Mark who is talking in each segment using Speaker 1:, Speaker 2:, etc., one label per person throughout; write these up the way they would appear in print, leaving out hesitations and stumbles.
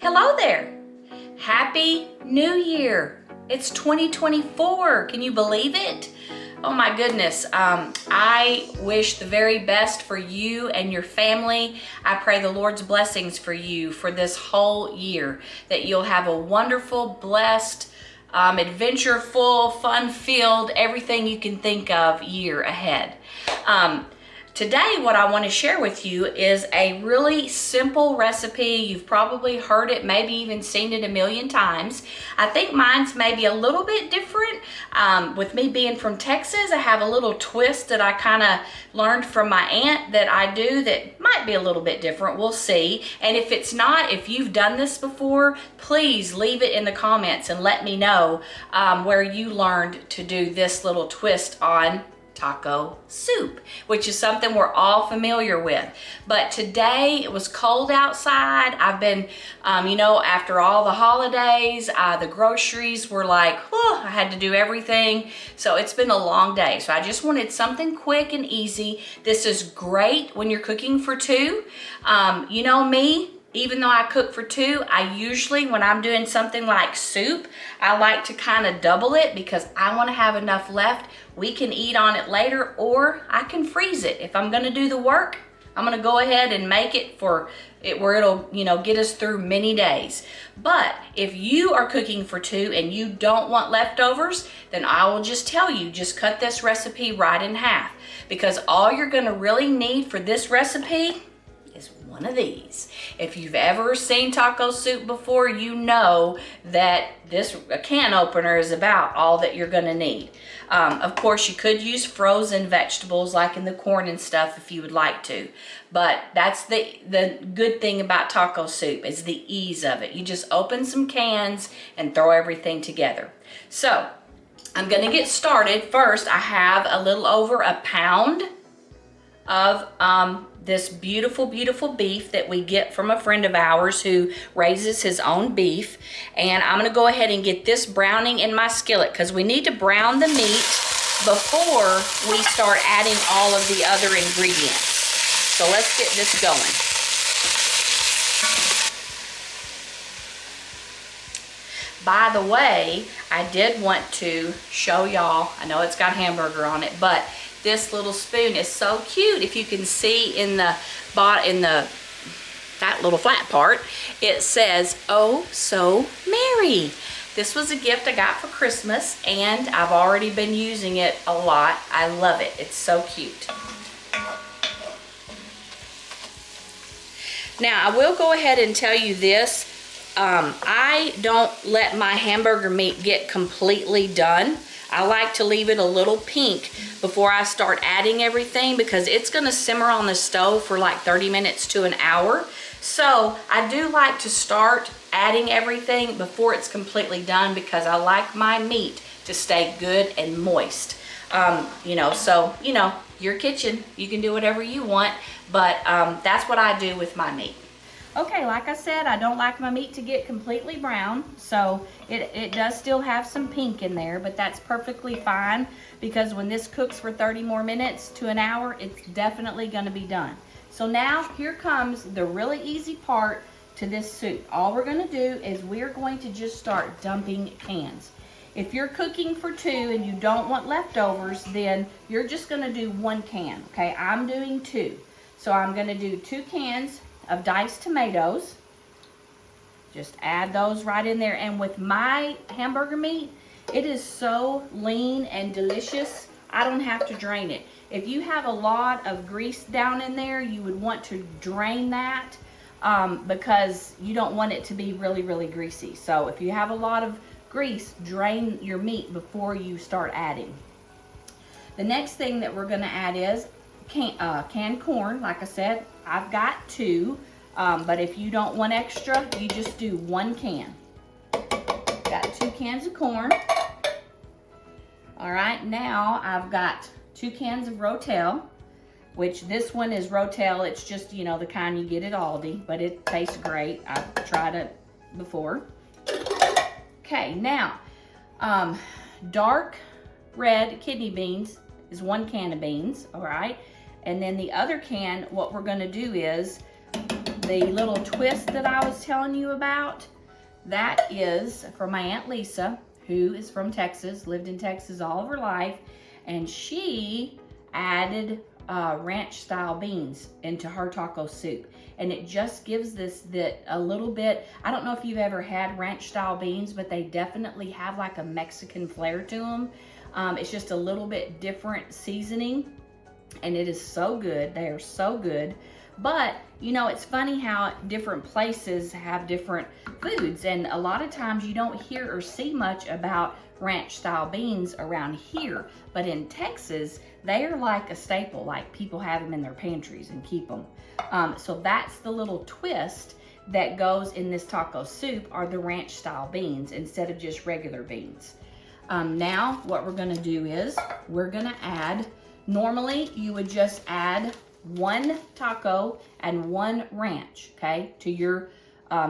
Speaker 1: Hello there. Happy New Year. It's 2024. Can you believe it? Oh my goodness. I wish the very best for you and your family. I pray the Lord's blessings for you for this whole year, that you'll have a wonderful, blessed, adventureful, fun-filled, everything you can think of year ahead. Today, what I want to share with you is a really simple recipe. You've probably heard it, maybe even seen it a million times. I think mine's maybe a little bit different. With me being from Texas, I have a little twist that I kind of learned from my aunt that I do that might be a little bit different. We'll see. And if it's not, if you've done this before, please leave it in the comments and let me know where you learned to do this little twist on taco soup, which is something we're all familiar with. But today it was cold outside. I've been, after all the holidays, the groceries were like, I had to do everything. So it's been a long day. So I just wanted something quick and easy. This is great when you're cooking for two. You know me. Even though I cook for two, I usually, when I'm doing something like soup, I like to kind of double it because I want to have enough left. We can eat on it later, or I can freeze it. If I'm going to do the work, I'm going to go ahead and make it for it where it'll, get us through many days. But if you are cooking for two and you don't want leftovers, then I will just tell you, just cut this recipe right in half, because all you're going to really need for this recipe is one of these. If you've ever seen taco soup before, you know that a can opener is about all that you're going to need. Of course, you could use frozen vegetables like in the corn and stuff if you would like to. But that's the good thing about taco soup is the ease of it. You just open some cans and throw everything together. So I'm going to get started. First, I have a little over a pound of this beautiful, beautiful beef that we get from a friend of ours who raises his own beef. And I'm gonna go ahead and get this browning in my skillet because we need to brown the meat before we start adding all of the other ingredients. So let's get this going. By the way, I did want to show y'all, I know it's got hamburger on it, but this little spoon is so cute. If you can see in that little flat part, it says, "Oh, so merry." This was a gift I got for Christmas, and I've already been using it a lot. I love it. It's so cute. Now, I will go ahead and tell you this. I don't let my hamburger meat get completely done. I like to leave it a little pink before I start adding everything because it's going to simmer on the stove for like 30 minutes to an hour. So I do like to start adding everything before it's completely done because I like my meat to stay good and moist. Your kitchen, you can do whatever you want, but that's what I do with my meat. Okay, like I said, I don't like my meat to get completely brown, so it does still have some pink in there, but that's perfectly fine because when this cooks for 30 more minutes to an hour, it's definitely going to be done. So now here comes the really easy part to this soup. All we're going to do is we're going to just start dumping cans. If you're cooking for two and you don't want leftovers, then you're just going to do one can, okay? I'm doing two. So I'm going to do 2 cans of diced tomatoes. Just add those right in there. And with my hamburger meat, it is so lean and delicious, I don't have to drain it. If you have a lot of grease down in there, you would want to drain that because you don't want it to be really, really greasy. So if you have a lot of grease, drain your meat before you start adding. The next thing that we're going to add is canned corn. Like I said, I've got 2, but if you don't want extra, you just do 1 can. Got 2 cans of corn. All right, now I've got 2 cans of Rotel, which this one is Rotel. It's just, the kind you get at Aldi, but it tastes great. I've tried it before. Okay, now, dark red kidney beans is 1 can of beans, all right? And then the other can, what we're gonna do is the little twist that I was telling you about, that is from my Aunt Lisa, who is from Texas, lived in Texas all of her life, and she added ranch style beans into her taco soup, and it just gives a little bit. I don't know if you've ever had ranch style beans, but they definitely have like a Mexican flair to them. It's just a little bit different seasoning, and it is so good. They are so good. But you know, it's funny how different places have different foods, and a lot of times you don't hear or see much about ranch style beans around here, but in Texas they are like a staple. Like, people have them in their pantries and keep them. So that's the little twist that goes in this taco soup, are the ranch style beans instead of just regular beans. Now what we're gonna do is we're gonna add, normally you would just add 1 taco and 1 ranch, okay, to your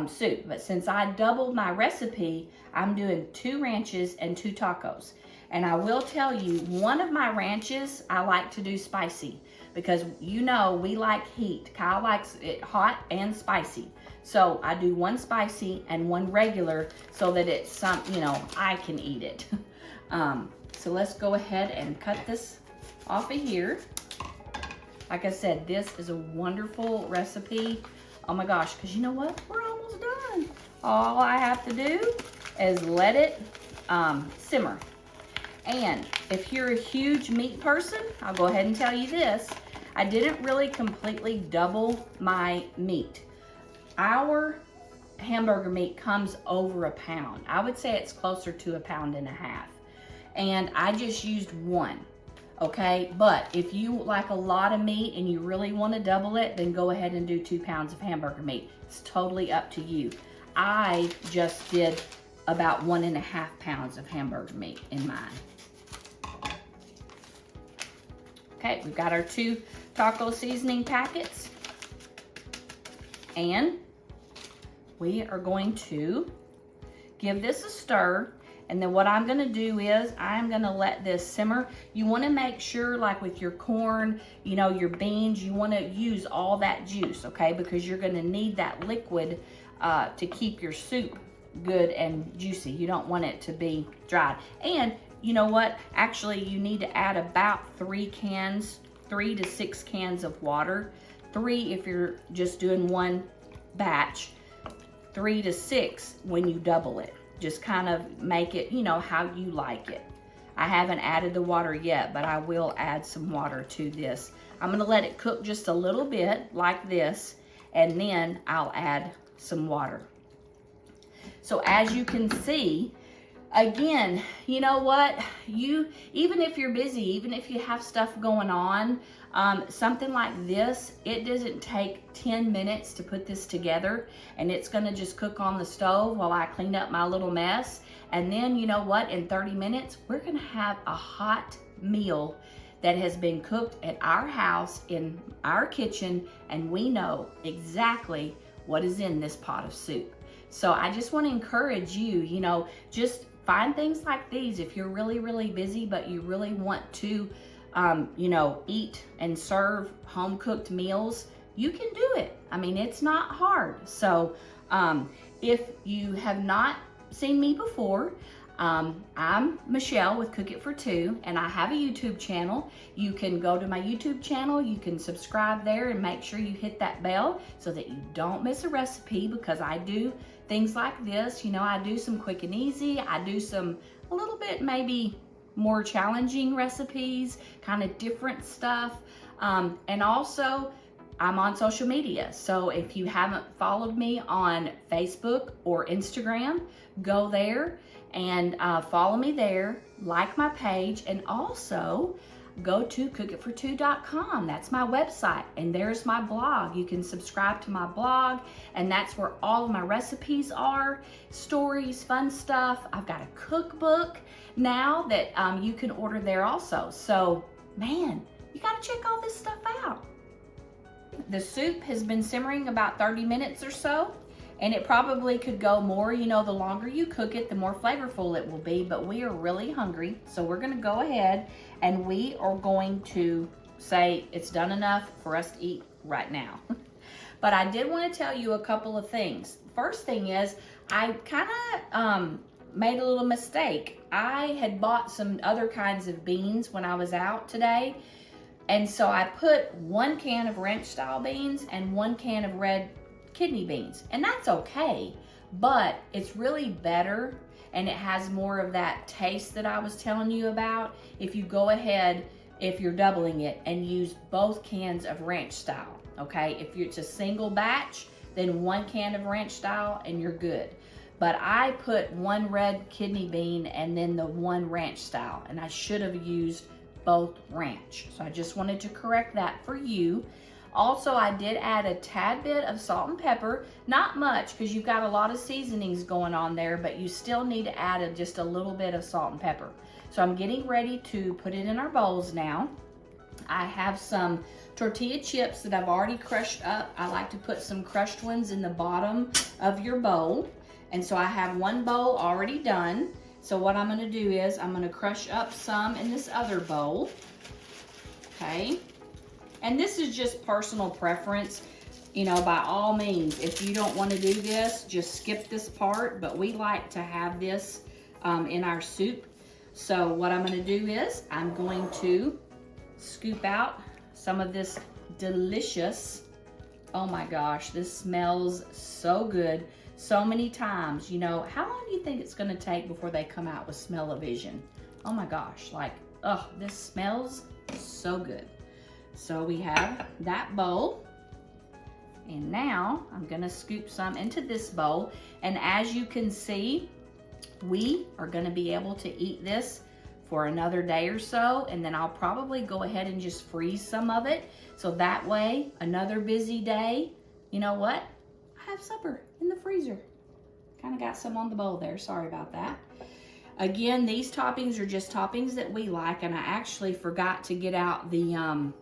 Speaker 1: soup. But since I doubled my recipe, I'm doing 2 ranches and 2 tacos. And I will tell you, one of my ranches I like to do spicy, because you know we like heat. Kyle likes it hot and spicy. So I do 1 spicy and 1 regular so that it's some, you know, I can eat it. So let's go ahead and cut this off of here. Like I said, this is a wonderful recipe. Oh my gosh, because you know what? We're almost done. All I have to do is let it simmer. And if you're a huge meat person, I'll go ahead and tell you this. I didn't really completely double my meat. Our hamburger meat comes over a pound. I would say it's closer to 1.5 pounds. And I just used 1. Okay, but if you like a lot of meat and you really want to double it, then go ahead and do 2 pounds of hamburger meat. It's totally up to you. I just did about 1.5 pounds of hamburger meat in mine. Okay, we've got our 2 taco seasoning packets, and we are going to give this a stir. And then what I'm gonna do is I'm gonna let this simmer. You wanna make sure, like with your corn, you know, your beans, you wanna use all that juice, okay? Because you're gonna need that liquid to keep your soup good and juicy. You don't want it to be dry. And you know what? Actually, you need to add about 3 to 6 cans of water. 3 if you're just doing 1 batch, 3 to 6 when you double it. Just kind of make it, you know, how you like it. I haven't added the water yet, but I will add some water to this. I'm gonna let it cook just a little bit like this, and then I'll add some water. So as you can see, again, you know what? Even if you're busy, even if you have stuff going on, something like this, it doesn't take 10 minutes to put this together, and it's gonna just cook on the stove while I clean up my little mess. And then, you know what? In 30 minutes, we're gonna have a hot meal that has been cooked at our house in our kitchen, and we know exactly what is in this pot of soup. So I just want to encourage you, you know, just find things like these. If you're really, really busy, but you really want to, you know, eat and serve home-cooked meals, you can do it. I mean, it's not hard. So if you have not seen me before, I'm Michelle with Cook It for Two, and I have a YouTube channel. You can go to my YouTube channel, you can subscribe there, and make sure you hit that bell so that you don't miss a recipe, because I do things like this. You know, I do some quick and easy, I do some a little bit maybe more challenging recipes, kind of different stuff, and also I'm on social media. So if you haven't followed me on Facebook or Instagram, go there and follow me there, like my page, and also go to cookitfor2.com. That's my website, and there's my blog. You can subscribe to my blog, and that's where all of my recipes are, stories, fun stuff. I've got a cookbook now that you can order there also. So, man, you gotta check all this stuff out. The soup has been simmering about 30 minutes or so, and it probably could go more. You know, the longer you cook it, the more flavorful it will be, but we are really hungry, so we're gonna go ahead and we are going to say it's done enough for us to eat right now. But I did want to tell you a couple of things. First thing is, I kind of made a little mistake. I had bought some other kinds of beans when I was out today. And so I put 1 can of ranch style beans and 1 can of red kidney beans. And that's okay, but it's really better and it has more of that taste that I was telling you about if you go ahead, if you're doubling it, and use both cans of ranch style, okay? If it's a single batch, then 1 can of ranch style and you're good. But I put 1 red kidney bean and then the 1 ranch style, and I should have used both ranch. So I just wanted to correct that for you. Also, I did add a tad bit of salt and pepper, not much because you've got a lot of seasonings going on there, but you still need to add just a little bit of salt and pepper. So I'm getting ready to put it in our bowls now. I have some tortilla chips that I've already crushed up. I like to put some crushed ones in the bottom of your bowl. And so I have 1 bowl already done. So what I'm gonna do is I'm gonna crush up some in this other bowl, okay? And this is just personal preference. You know, by all means, if you don't want to do this, just skip this part, but we like to have this in our soup. So what I'm going to do is I'm going to scoop out some of this delicious, oh my gosh, this smells so good. So many times, you know, how long do you think it's going to take before they come out with smell-o-vision? Oh my gosh, like, oh, this smells so good. So we have that bowl, and now I'm gonna scoop some into this bowl, and as you can see, we are gonna be able to eat this for another day or so, and then I'll probably go ahead and just freeze some of it, so that way, another busy day, you know what? I have supper in the freezer. Kind of got some on the bowl there, sorry about that. Again, these toppings are just toppings that we like, and I actually forgot to get out the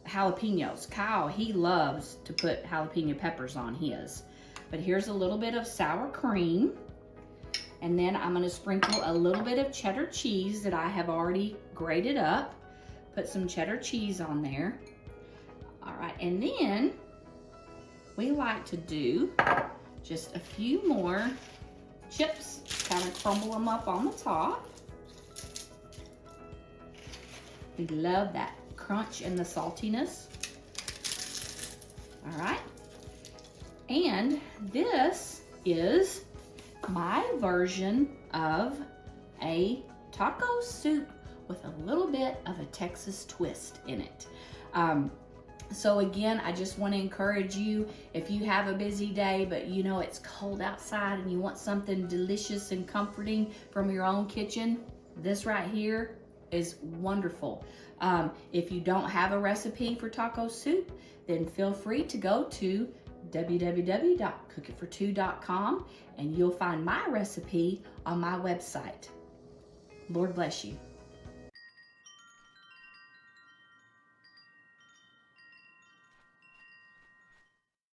Speaker 1: jalapenos. Kyle, he loves to put jalapeno peppers on his. But here's a little bit of sour cream. And then I'm gonna sprinkle a little bit of cheddar cheese that I have already grated up. Put some cheddar cheese on there. All right, and then we like to do just a few more chips, kind of crumble them up on the top. We love that crunch and the saltiness. All right, and this is my version of a taco soup with a little bit of a Texas twist in it. So again, I just want to encourage you, if you have a busy day, but you know it's cold outside and you want something delicious and comforting from your own kitchen, this right here is wonderful. If you don't have a recipe for taco soup, then feel free to go to www.cookitfor2.com and you'll find my recipe on my website. Lord bless you.